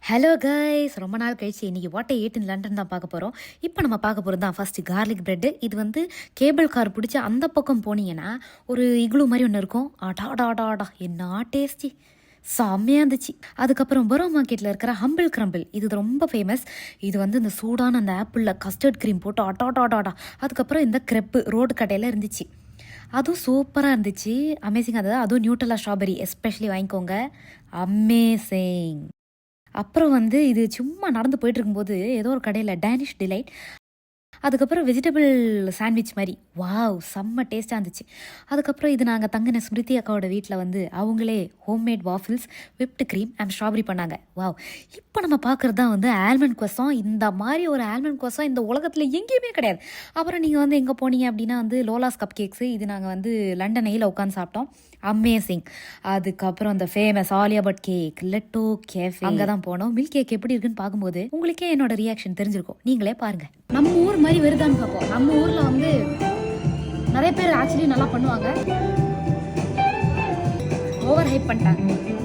Hello guys, ரொம்ப நாள் கழிச்சு இன்னைக்கு வாட் எயிட் இன் லண்டன் தான் பார்க்க போகிறோம். இப்போ நம்ம பார்க்க போகிறது தான் ஃபர்ஸ்ட் கார்லிக் பிரெட்டு. இது வந்து கேபிள் கார் பிடிச்சி அந்த பக்கம் போனீங்கன்னா ஒரு இக்ளூ மாதிரி ஒன்று இருக்கும். ஆடா என்ன டேஸ்டி, செம்மையாக இருந்துச்சு. அதுக்கப்புறம் பரோ மார்க்கெட்டில் இருக்கிற ஹம்பிள் கிரம்பிள், இது ரொம்ப ஃபேமஸ். இது வந்து இந்த சூடான அந்த ஆப்பிளில் கஸ்டர்ட் க்ரீம் போட்டு ஆடாடாடாடா. அதுக்கப்புறம் இந்த க்ரெப்பு ரோடு கடையில் இருந்துச்சு, அதுவும் சூப்பராக இருந்துச்சு. அமேசிங். அதுவும் நியூட்ரலா ஸ்ட்ராபெரி எஸ்பெஷலி வாங்கிக்கோங்க, அமேசிங். அப்புறம் வந்து இது சும்மா நடந்து போயிட்டு இருக்கும்போது ஏதோ ஒரு கடையில் டேனிஷ் டிலைட், அதுக்கப்புறம் வெஜிடபிள் சாண்ட்விச் மாதிரி, வாவ் செம்ம டேஸ்ட்டாக இருந்துச்சு. அதுக்கப்புறம் இது நாங்கள் தங்கின ஸ்மிருதி அக்காவோட வீட்டில் வந்து அவங்களே homemade waffles whipped cream and strawberry பண்ணாங்க. வாவ். இப்போ நம்ம பார்க்குறது தான் வந்து ஆல்மண்ட் குவசம். இந்த மாதிரி ஒரு ஆல்மண்ட் குவசம் இந்த உலகத்தில் எங்கேயுமே கிடையாது. அப்புறம் நீங்கள் வந்து எங்கே போனீங்க அப்படின்னா வந்து லோலாஸ் கப் கேக்ஸு, இது நாங்கள் வந்து லண்டன் நெய்யில் உட்காந்து சாப்பிட்டோம், அமேசிங். அதுக்கப்புறம் அந்த ஃபேமஸ் ஆலியா பட் கேக், லெட்டோ கேஃபே, அங்கே தான் போனோம். மில்க் கேக் எப்படி இருக்குன்னு பார்க்கும்போது உங்களுக்கே என்னோட ரியாக்ஷன் தெரிஞ்சிருக்கும், நீங்களே பாருங்க. நம்ம ஊர் மாதிரி வருதான்னு பார்ப்போம். நம்ம ஊரில் வந்து நிறைய பேர் ஆக்சுவலி நல்லா பண்ணுவாங்க, ஓவர் ஹைப் பண்ணிட்டாங்க.